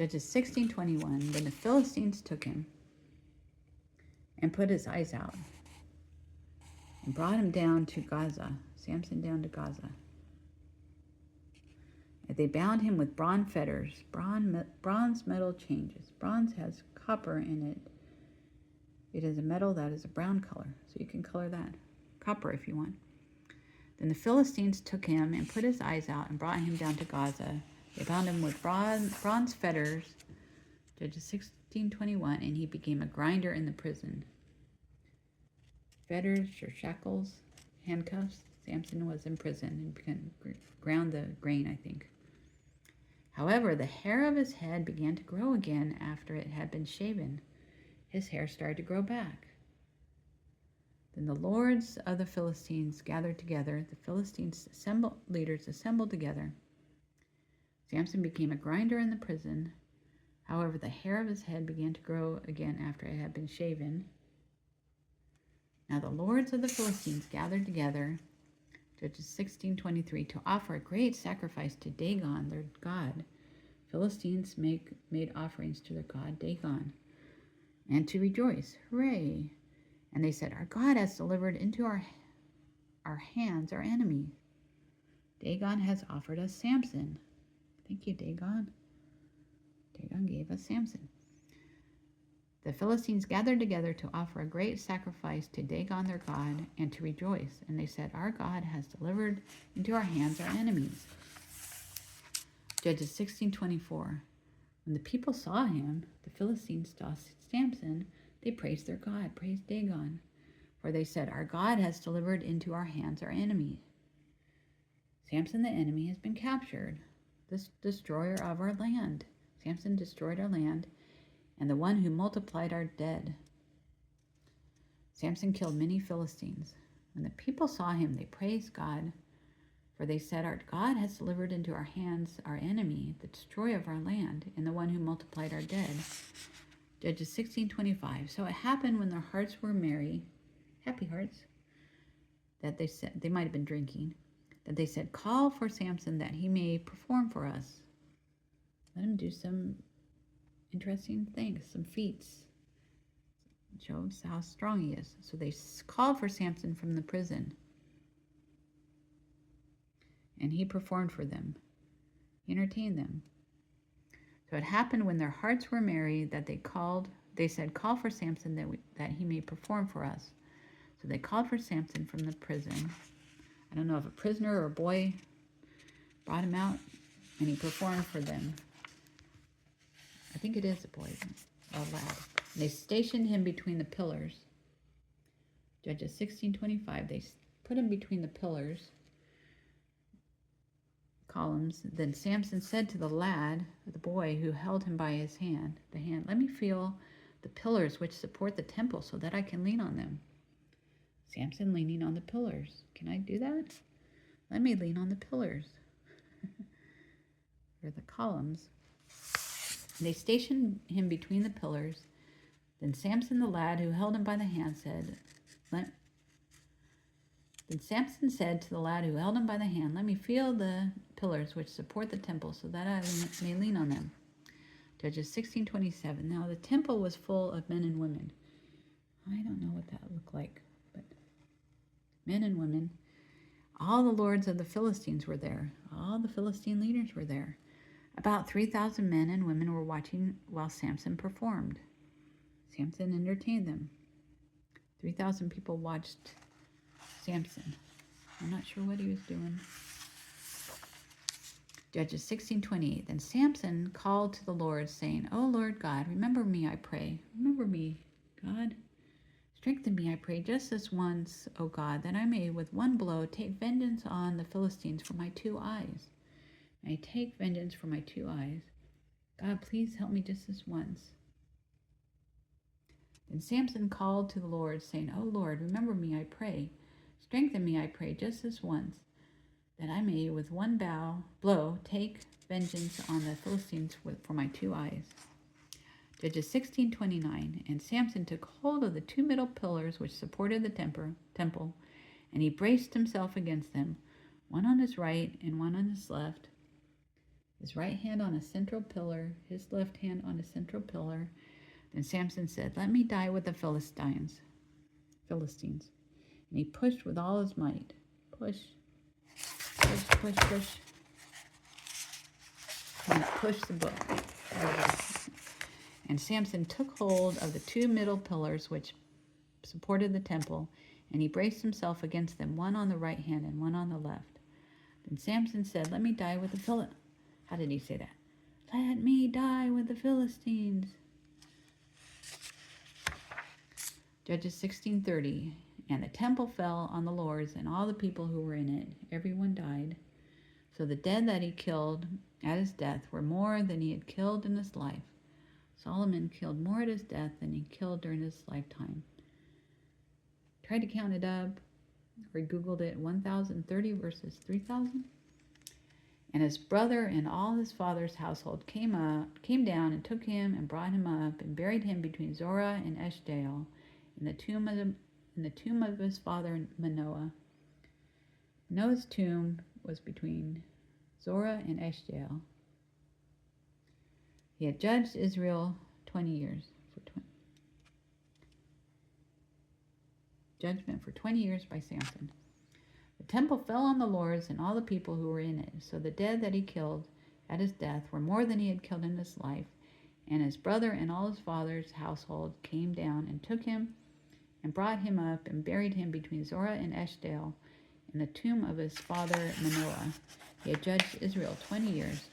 Judges 16:21. Then the Philistines took him and put his eyes out and brought him down to Gaza, Samson down to Gaza. And they bound him with bronze fetters, bronze metal changes. Bronze has copper in it. It is a metal that is a brown color, so you can color that copper if you want. Then the Philistines took him and put his eyes out and brought him down to Gaza. They bound him with bronze fetters, Judges 16:21, and he became a grinder in the prison. Fetters or shackles, handcuffs. Samson was in prison and ground the grain, I think. However, the hair of his head began to grow again after it had been shaven. His hair started to grow back. Then the lords of the Philistines gathered together. The Philistines leaders assembled together. Samson became a grinder in the prison. However, the hair of his head began to grow again after it had been shaven. Now the lords of the Philistines gathered together, Judges 16:23, to offer a great sacrifice to Dagon, their god. Philistines made offerings to their god Dagon, and to rejoice. Hooray! And they said, our God has delivered into our hands our enemy. Dagon has offered us Samson. Thank you, Dagon. Dagon gave us Samson. The Philistines gathered together to offer a great sacrifice to Dagon their god and to rejoice. And they said, our God has delivered into our hands our enemies. Judges 16:24. When the people saw him, the Philistines saw Samson, they praised their God, praised Dagon. For they said, our God has delivered into our hands our enemy. Samson the enemy has been captured, this destroyer of our land. Samson destroyed our land, and the one who multiplied our dead. Samson killed many Philistines. When the people saw him, they praised God, for they said, our God has delivered into our hands our enemy, the destroyer of our land, and the one who multiplied our dead. Judges 16:25. So it happened when their hearts were merry, happy hearts, that they said, they might have been drinking, that they said, call for Samson that he may perform for us. Let him do some interesting things, some feats. It shows how strong he is. So they called for Samson from the prison, and he performed for them. He entertained them. So it happened when their hearts were merry that they said, call for Samson that he may perform for us. So they called for Samson from the prison. I don't know if a prisoner or a boy brought him out, and he performed for them. I think it is a boy, a lad. They stationed him between the pillars. Judges 16:25. They put him between the pillars, columns. Then Samson said to the lad, the boy who held him by his hand, let me feel the pillars which support the temple so that I can lean on them. Samson leaning on the pillars. Can I do that? Let me lean on the pillars. Or the columns. They stationed him between the pillars. Then Samson, the lad who held him by the hand, said, Then Samson said to the lad who held him by the hand, let me feel the pillars which support the temple so that I may lean on them. Judges 16:27. Now the temple was full of men and women. I don't know what that looked like, but men and women. All the lords of the Philistines were there. All the Philistine leaders were there. About 3,000 men and women were watching while Samson performed. Samson entertained them. 3,000 people watched Samson. I'm not sure what he was doing. Judges 16:28. Then Samson called to the Lord, saying, O Lord God, remember me, I pray. Remember me, God. Strengthen me, I pray, just this once, O God, that I may with one blow take vengeance on the Philistines for my 2 eyes. May I take vengeance for my 2 eyes. God, please help me just this once. Then Samson called to the Lord, saying, O Lord, remember me, I pray. Strengthen me, I pray, just this once, that I may with one blow take vengeance on the Philistines for my 2 eyes. Judges 16:29. And Samson took hold of the 2 middle pillars which supported the temple, and he braced himself against them, one on his right and one on his left. his right hand on a central pillar, his left hand on a central pillar. Then Samson said, "Let me die with the Philistines. And he pushed with all his might. Push, push, push, push. And he pushed the book. And Samson took hold of the two middle pillars which supported the temple, and he braced himself against them, one on the right hand and one on the left. Then Samson said, "Let me die with the Philistines." How did he say that? "Let me die with the Philistines." Judges 16:30. And the temple fell on the lords and all the people who were in it. Everyone died. So the dead that he killed at his death were more than he had killed in his life. Solomon killed more at his death than he killed during his lifetime. Tried to count it up, or Googled it, 1,030 versus 3,000. And his brother and all his father's household came down and took him and brought him up and buried him between Zorah and Eshtaol in the tomb of his father Manoah. Noah's tomb was between Zorah and Eshtaol. He had judged Israel 20 years. Judgment for 20 years by Samson. The temple fell on the lords and all the people who were in it. So the dead that he killed at his death were more than he had killed in his life. And his brother and all his father's household came down and took him and brought him up and buried him between Zorah and Eshtaol in the tomb of his father Manoah. He had judged Israel 20 years.